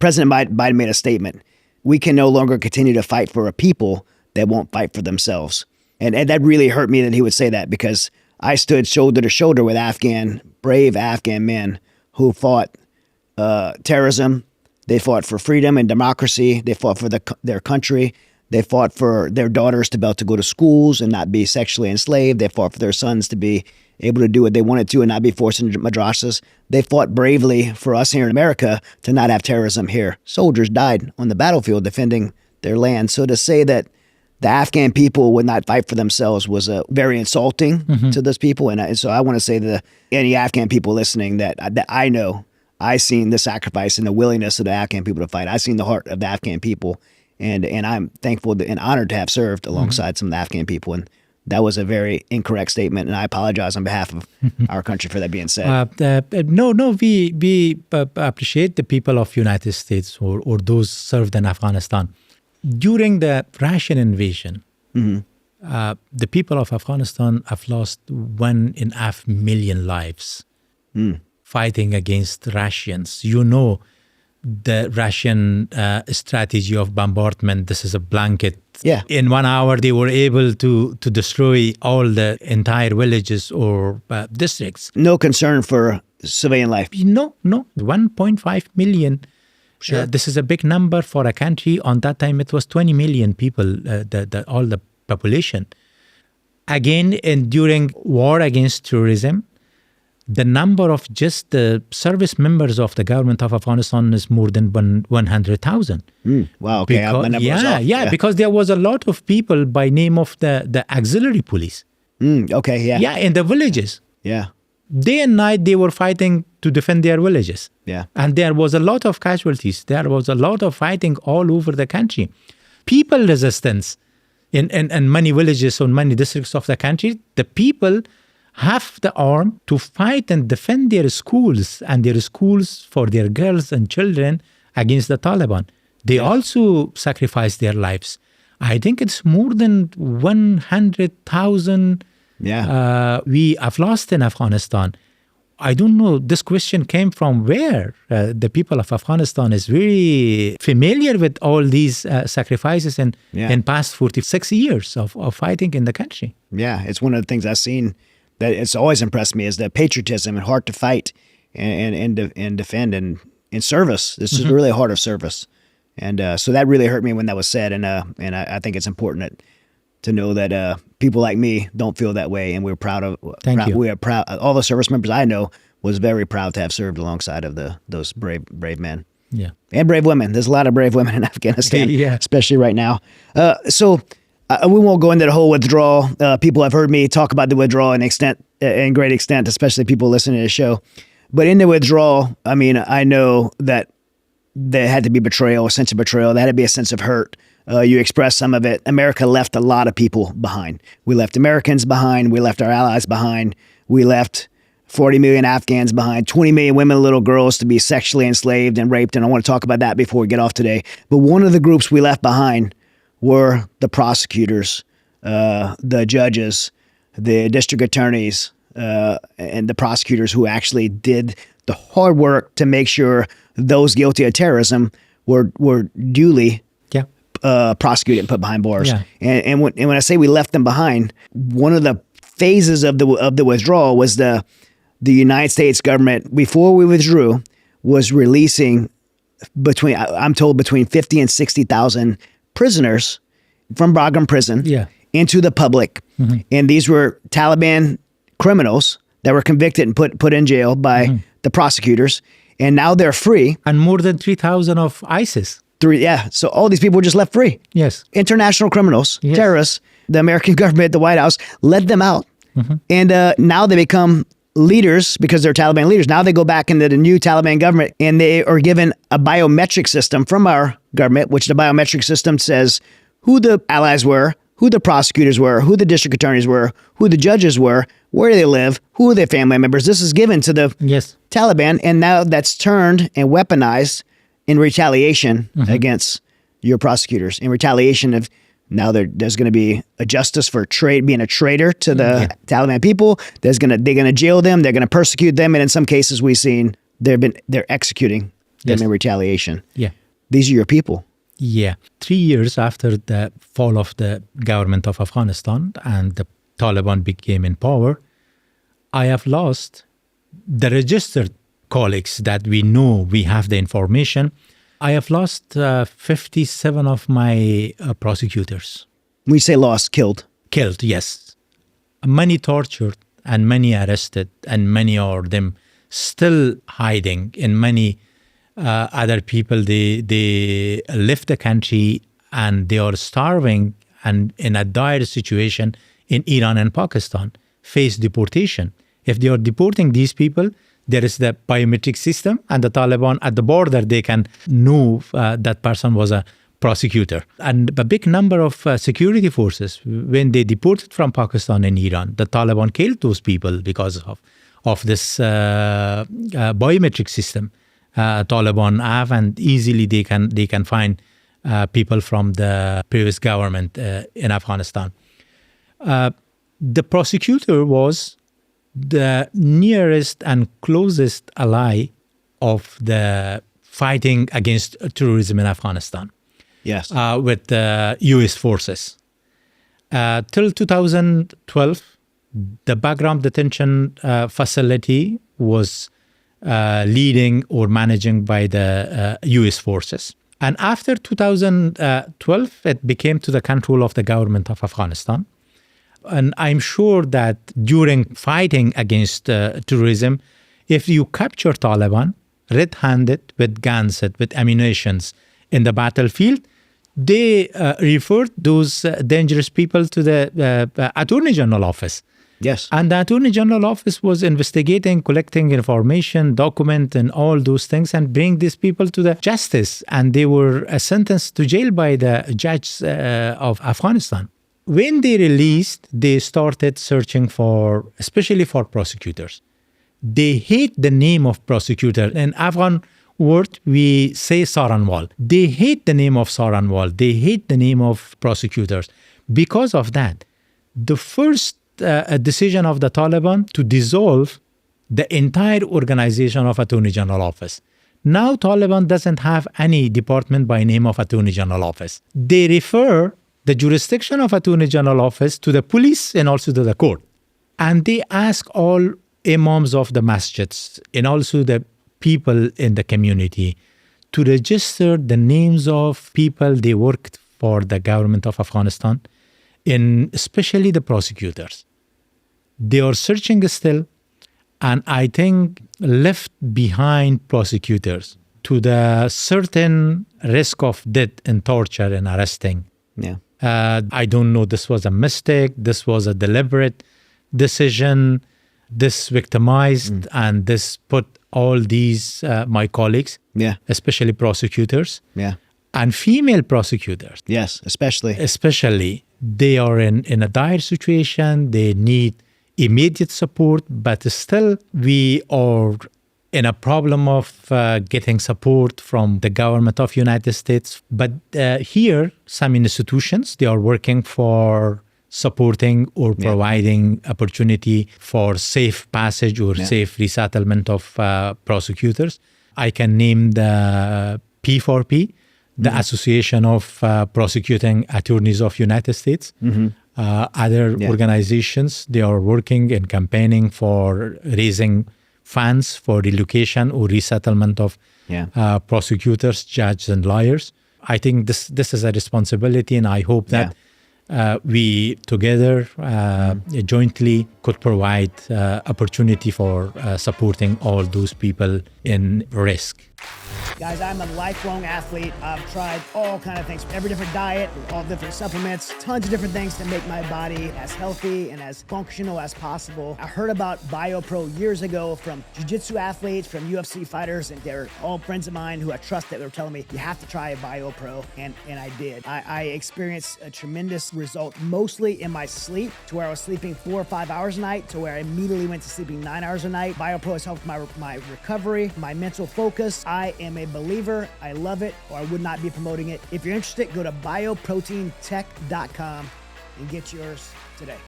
President Biden made a statement. We can no longer continue to fight for a people that won't fight for themselves. And that really hurt me that he would say that, because I stood shoulder to shoulder with brave Afghan men who fought terrorism. They fought for freedom and democracy. They fought for their country. They fought for their daughters to be able to go to schools and not be sexually enslaved. They fought for their sons to be able to do what they wanted to and not be forced into madrasas. They fought bravely for us here in America to not have terrorism here. Soldiers died on the battlefield defending their land. So to say that the Afghan people would not fight for themselves was very insulting to those people. And so I want to say to any Afghan people listening that I know, I've seen the sacrifice and the willingness of the Afghan people to fight. I've seen the heart of the Afghan people. And I'm thankful and honored to have served alongside some of the Afghan people. And that was a very incorrect statement. And I apologize on behalf of our country for that being said. We appreciate the people of United States or those served in Afghanistan. During the Russian invasion, the people of Afghanistan have lost 1.5 million lives fighting against Russians. You know, the Russian strategy of bombardment. This is a blanket. Yeah. In 1 hour, they were able to destroy all the entire villages or districts. No concern for civilian life. No. 1.5 million. Sure. This is a big number for a country. On that time, it was 20 million people, all the population. Again, during war against terrorism, the number of just the service members of the government of Afghanistan is more than 100,000. Wow, okay. Because there was a lot of people by name of the auxiliary police. Okay, yeah. Yeah, in the villages. Yeah. Day and night, they were fighting to defend their villages. Yeah. And there was a lot of casualties. There was a lot of fighting all over the country. People resistance in many villages or many districts of the country. The people have the arm to fight and defend their schools and their schools for their girls and children against the Taliban. They also sacrifice their lives. I think it's more than 100,000 we have lost in Afghanistan. I don't know, this question came from where? The people of Afghanistan is very familiar with all these sacrifices in past 46 years of fighting in the country. Yeah, it's one of the things I've seen that it's always impressed me is the patriotism and heart to fight and defend and in service. This is really a heart of service. And so that really hurt me when that was said. And I think it's important to know that people like me don't feel that way. And we're proud of, we are proud. All the service members I know was very proud to have served alongside of those brave men. Yeah. And brave women. There's a lot of brave women in Afghanistan, especially right now. So we won't go into the whole withdrawal. People have heard me talk about the withdrawal in great extent, especially people listening to the show. But in the withdrawal, I mean, I know that there had to be betrayal, a sense of betrayal. There had to be a sense of hurt. You expressed some of it. America left a lot of people behind. We left Americans behind. We left our allies behind. We left 40 million Afghans behind, 20 million women and little girls to be sexually enslaved and raped. And I want to talk about that before we get off today. But one of the groups we left behind were the prosecutors, the judges, the district attorneys, and the prosecutors who actually did the hard work to make sure those guilty of terrorism were duly prosecuted and put behind bars. Yeah. And when I say we left them behind, one of the phases of the withdrawal was the United States government, before we withdrew, was releasing I'm told between 50 and 60,000 prisoners from Bagram prison into the public. And these were Taliban criminals that were convicted and put in jail by the prosecutors. And now they're free. And more than 3,000 of ISIS. So all these people were just left free. Yes. International criminals, terrorists. The American government, the White House, let them out. And now they become leaders because they're Taliban leaders. Now they go back into the new Taliban government and they are given a biometric system from our government, which the biometric system says who the allies were, who the prosecutors were, who the district attorneys were, who the judges were, where they live, who are their family members. This is given to the Taliban, and now that's turned and weaponized in retaliation against your prosecutors. In retaliation of now there's going to be a justice for being a traitor to the Taliban people. They're going to jail them. They're going to persecute them, and in some cases we've seen they're executing them Yes. in retaliation. Yeah. These are your people. Yeah. 3 years after the fall of the government of Afghanistan and the Taliban became in power, I have lost the registered colleagues that we know we have the information. I have lost 57 of my prosecutors. When you say lost, killed. Killed, yes. Many tortured and many arrested, and many of them still hiding. And many other people, they left the country and they are starving and in a dire situation in Iran and Pakistan, face deportation. If they are deporting these people, there is the biometric system, and the Taliban at the border, they can know that person was a prosecutor. And a big number of security forces, when they deported from Pakistan and Iran, the Taliban killed those people because of this biometric system. Taliban have, and easily they can find people from the previous government in Afghanistan. The prosecutor was the nearest and closest ally of the fighting against terrorism in Afghanistan. Yes. With the U.S. forces. Till 2012, the background detention facility was leading or managing by the U.S. forces. And after 2012, it became to the control of the government of Afghanistan. And I'm sure that during fighting against terrorism, if you capture Taliban red-handed with guns, with ammunitions in the battlefield, they referred those dangerous people to the Attorney General office. Yes. And the Attorney General office was investigating, collecting information, document, and all those things, and bring these people to the justice. And they were sentenced to jail by the judge of Afghanistan. When they released, they started searching for, especially for prosecutors. They hate the name of prosecutor. In Afghan word, we say Saranwal. They hate the name of Saranwal. They hate the name of prosecutors. Because of that, the first decision of the Taliban to dissolve the entire organization of Attorney General Office. Now Taliban doesn't have any department by name of Attorney General Office. They refer the jurisdiction of Attorney General Office to the police and also to the court. And they ask all imams of the masjids and also the people in the community to register the names of people they worked for the government of Afghanistan, and especially the prosecutors. They are searching still, and I think left behind prosecutors to the certain risk of death and torture and arresting. Yeah. I don't know, this was a mistake, this was a deliberate decision, this victimized, and this put all these, my colleagues, Yeah. especially prosecutors, Yeah. and female prosecutors, Yes. especially, they are in a dire situation, they need immediate support, but still we are in a problem of getting support from the government of United States. But here, some institutions, they are working for supporting or providing opportunity for safe passage or safe resettlement of prosecutors. I can name the P4P, the Association of Prosecuting Attorneys of United States. Other organizations, they are working and campaigning for raising funds for relocation or resettlement of prosecutors, judges, and lawyers. I think this is a responsibility, and I hope that we together jointly could provide opportunity for supporting all those people in risk. Guys, I'm a lifelong athlete. I've tried all kind of things, every different diet, all different supplements, tons of different things to make my body as healthy and as functional as possible. I heard about BioPro years ago from jiu-jitsu athletes, from UFC fighters, and they're all friends of mine who I trust that were telling me, you have to try a BioPro, and I did. I experienced a tremendous result, mostly in my sleep, to where I was sleeping 4 or 5 hours a night, to where I immediately went to sleeping 9 hours a night. BioPro has helped my recovery, my mental focus. I am a believer. I love it, or I would not be promoting it. If you're interested, go to bioproteintech.com and get yours today.